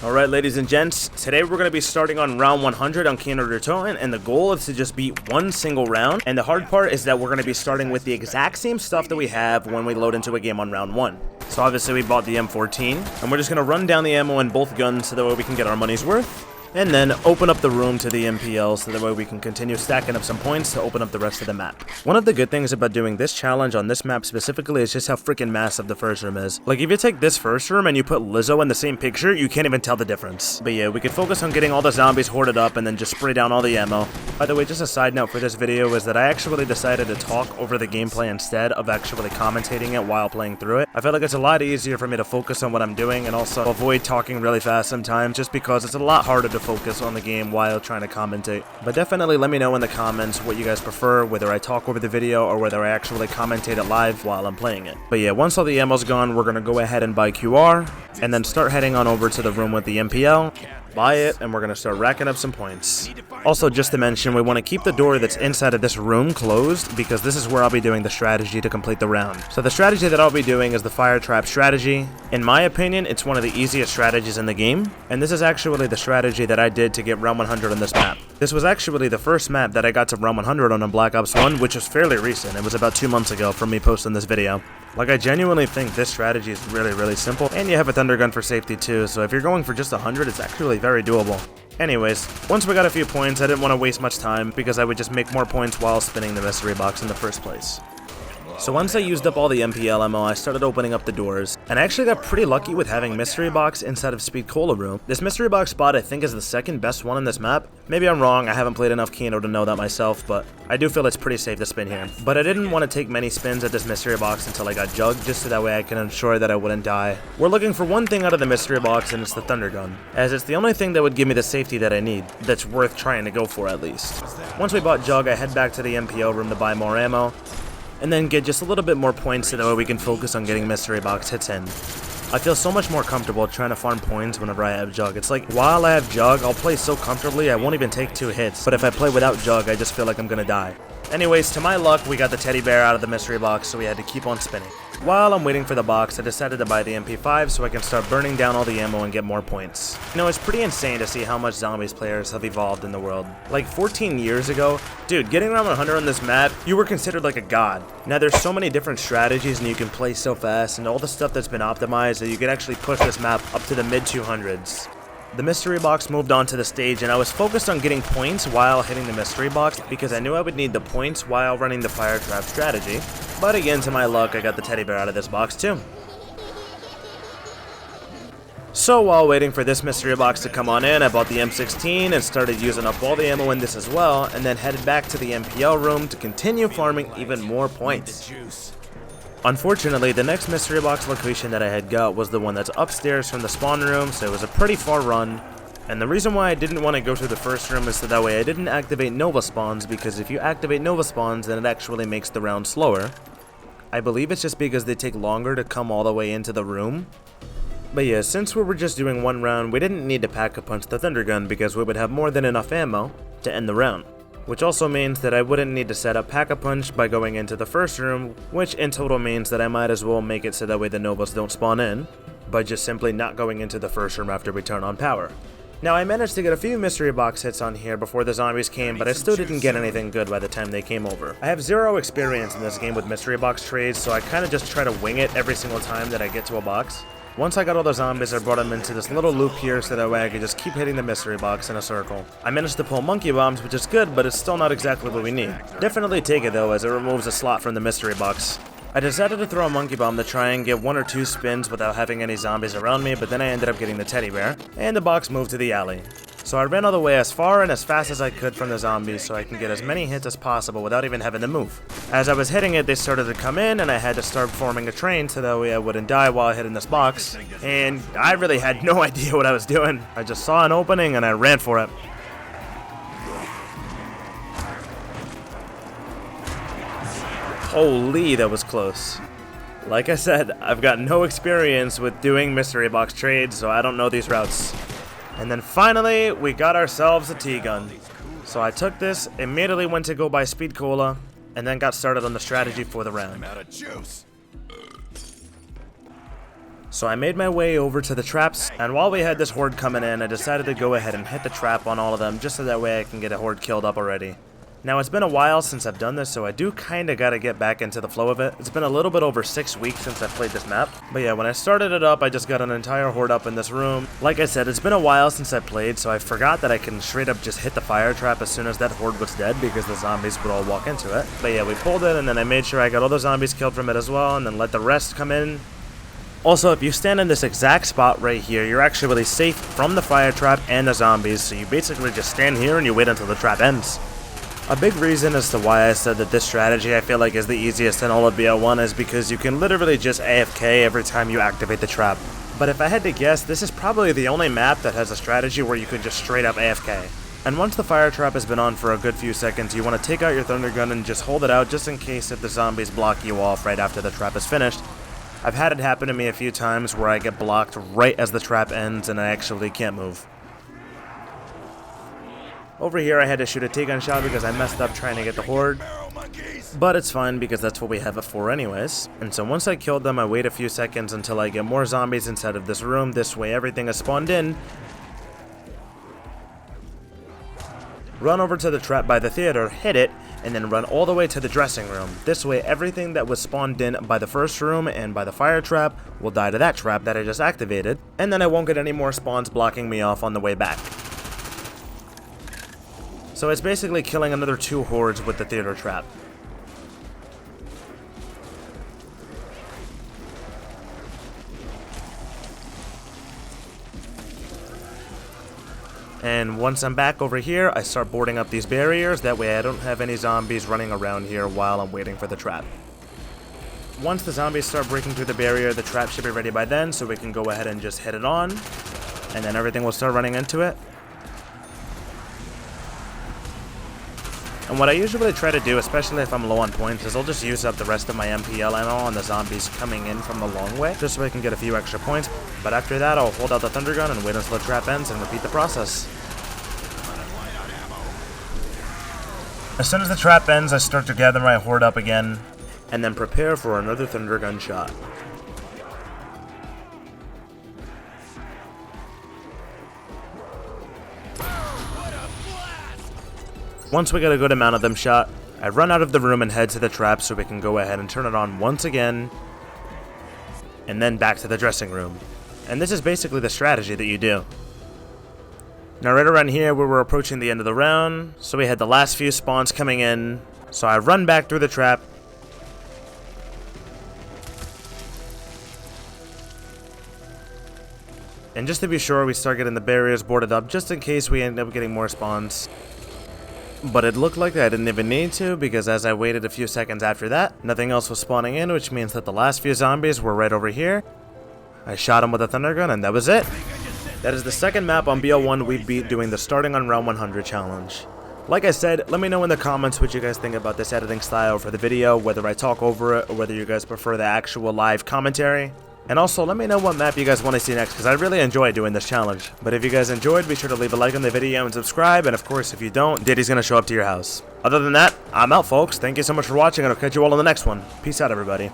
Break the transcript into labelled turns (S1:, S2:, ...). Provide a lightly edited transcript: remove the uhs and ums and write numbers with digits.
S1: Alright, ladies and gents, today we're going to be starting on round 100 on Kino Toten, and the goal is to just beat one single round. And the hard part is that we're going to be starting with the exact same stuff that we have when we load into a game on round 1. So obviously we bought the M14, and we're just going to run down the ammo in both guns so that way we can get our money's worth. And then open up the room to the MPL so that way we can continue stacking up some points to open up the rest of the map. One of the good things about doing this challenge on this map specifically is just how freaking massive the first room is. Like, if you take this first room and you put Lizzo in the same picture, you can't even tell the difference. But yeah, we could focus on getting all the zombies hoarded up and then just spray down all the ammo. By the way, just a side note for this video is that I actually decided to talk over the gameplay instead of actually commentating it while playing through it. I feel like it's a lot easier for me to focus on what I'm doing and also avoid talking really fast sometimes, just because it's a lot harder to focus on the game while trying to commentate. But definitely let me know in the comments what you guys prefer, whether I talk over the video or whether I actually commentate it live while I'm playing it. But yeah, once all the ammo's gone, we're gonna go ahead and buy QR and then start heading on over to the room with the MPL. Buy it, and we're going to start racking up some points. Also, just to mention, we want to keep the door that's inside of this room closed because this is where I'll be doing the strategy to complete the round. So the strategy that I'll be doing is the fire trap strategy. In my opinion, it's one of the easiest strategies in the game, and this is actually the strategy that I did to get round 100 on this map. This was actually the first map that I got to round 100 on Black Ops 1, which was fairly recent. It was about 2 months ago from me posting this video. Like, I genuinely think this strategy is really simple, and you have a thunder gun for safety too, so if you're going for just 100, it's actually very doable. Anyways, once we got a few points, I didn't want to waste much time because I would just make more points while spinning the mystery box in the first place. So once I used up all the MPL ammo, I started opening up the doors, and I actually got pretty lucky with having mystery box inside of Speed Cola room. This mystery box spot I think is the second best one in this map. Maybe I'm wrong, I haven't played enough Kino to know that myself, but I do feel it's pretty safe to spin here. But I didn't want to take many spins at this mystery box until I got jugged, just so that way I can ensure that I wouldn't die. We're looking for one thing out of the mystery box, and it's the thunder gun, as it's the only thing that would give me the safety that I need, that's worth trying to go for at least. Once we bought jug, I head back to the MPO room to buy more ammo, and then get just a little bit more points so that way we can focus on getting mystery box hits in. I feel so much more comfortable trying to farm points whenever I have jug. It's like, while I have jug, I'll play so comfortably I won't even take 2 hits, but if I play without jug, I just feel like I'm gonna die. Anyways, to my luck, we got the teddy bear out of the mystery box, so we had to keep on spinning. While I'm waiting for the box, I decided to buy the MP5 so I can start burning down all the ammo and get more points. You know, it's pretty insane to see how much zombies players have evolved in the world. Like 14 years ago, dude, getting around 100 on this map, you were considered like a god. Now there's so many different strategies and you can play so fast and all the stuff that's been optimized that you can actually push this map up to the mid 200s. The mystery box moved on to the stage and I was focused on getting points while hitting the mystery box because I knew I would need the points while running the fire trap strategy. But again, to my luck, I got the teddy bear out of this box too. So while waiting for this mystery box to come on in, I bought the M16 and started using up all the ammo in this as well, and then headed back to the MPL room to continue farming even more points. Unfortunately, the next mystery box location that I had got was the one that's upstairs from the spawn room, so it was a pretty far run. And the reason why I didn't want to go to the first room is so that way I didn't activate Nova spawns, because if you activate Nova spawns, then it actually makes the round slower. I believe it's just because they take longer to come all the way into the room. But yeah, since we were just doing one round, we didn't need to pack-a-punch the thunder gun because we would have more than enough ammo to end the round. Which also means that I wouldn't need to set up pack-a-punch by going into the first room, which in total means that I might as well make it so that way the Novas don't spawn in, by just simply not going into the first room after we turn on power. Now I managed to get a few mystery box hits on here before the zombies came, but I still didn't get anything good by the time they came over. I have 0 experience in this game with mystery box trades, so I kinda just try to wing it every single time that I get to a box. Once I got all the zombies, I brought them into this little loop here so that way I could just keep hitting the mystery box in a circle. I managed to pull monkey bombs, which is good, but it's still not exactly what we need. Definitely take it though, as it removes a slot from the mystery box. I decided to throw a monkey bomb to try and get 1 or 2 spins without having any zombies around me, but then I ended up getting the teddy bear, and the box moved to the alley. So I ran all the way as far and as fast as I could from the zombies so I can get as many hits as possible without even having to move. As I was hitting it, they started to come in and I had to start forming a train so that way I wouldn't die while hitting this box. And I really had no idea what I was doing. I just saw an opening and I ran for it. Holy, that was close. Like I said, I've got no experience with doing mystery box trades, so I don't know these routes. And then finally, we got ourselves a T-gun. So I took this, immediately went to go buy Speed Cola, and then got started on the strategy for the round. So I made my way over to the traps, and while we had this horde coming in, I decided to go ahead and hit the trap on all of them, just so that way I can get a horde killed up already. Now, it's been a while since I've done this, so I do kinda gotta get back into the flow of it. It's been a little bit over 6 weeks since I played this map. But yeah, when I started it up, I just got an entire horde up in this room. Like I said, it's been a while since I played, so I forgot that I can straight up just hit the fire trap as soon as that horde was dead, because the zombies would all walk into it. But yeah, we pulled it, and then I made sure I got all the zombies killed from it as well, and then let the rest come in. Also, if you stand in this exact spot right here, you're actually really safe from the fire trap and the zombies, so you basically just stand here and you wait until the trap ends. A big reason as to why I said that this strategy I feel like is the easiest in all of BO1 is because you can literally just AFK every time you activate the trap. But if I had to guess, this is probably the only map that has a strategy where you could just straight up AFK. And once the fire trap has been on for a good few seconds, you want to take out your thunder gun and just hold it out just in case if the zombies block you off right after the trap is finished. I've had it happen to me a few times where I get blocked right as the trap ends and I actually can't move. Over here I had to shoot a T-gun shot because I messed up trying to get the horde. But it's fine because that's what we have it for anyways. And so once I killed them, I wait a few seconds until I get more zombies inside of this room. This way everything is spawned in. Run over to the trap by the theater, hit it, and then run all the way to the dressing room. This way everything that was spawned in by the first room and by the fire trap will die to that trap that I just activated. And then I won't get any more spawns blocking me off on the way back. So it's basically killing another 2 hordes with the theater trap. And once I'm back over here, I start boarding up these barriers. That way I don't have any zombies running around here while I'm waiting for the trap. Once the zombies start breaking through the barrier, the trap should be ready by then, so we can go ahead and just hit it on. And then everything will start running into it. And what I usually try to do, especially if I'm low on points, is I'll just use up the rest of my MPL ammo on the zombies coming in from the long way, just so I can get a few extra points. But after that, I'll hold out the thunder gun and wait until the trap ends and repeat the process. As soon as the trap ends, I start to gather my horde up again, and then prepare for another thunder gun shot. Once we get a good amount of them shot, I run out of the room and head to the trap so we can go ahead and turn it on once again, and then back to the dressing room. And this is basically the strategy that you do. Now right around here where we're approaching the end of the round, so we had the last few spawns coming in, so I run back through the trap, and just to be sure we start getting the barriers boarded up just in case we end up getting more spawns. But it looked like I didn't even need to, because as I waited a few seconds after that, nothing else was spawning in, which means that the last few zombies were right over here. I shot them with a thunder gun, and that was it. That is the second map on BO1 we beat doing the starting on round 100 challenge. Like I said, let me know in the comments what you guys think about this editing style for the video, whether I talk over it or whether you guys prefer the actual live commentary. And also, let me know what map you guys want to see next, because I really enjoy doing this challenge. But if you guys enjoyed, be sure to leave a like on the video and subscribe, and of course, if you don't, Diddy's gonna show up to your house. Other than that, I'm out, folks. Thank you so much for watching, and I'll catch you all on the next one. Peace out, everybody.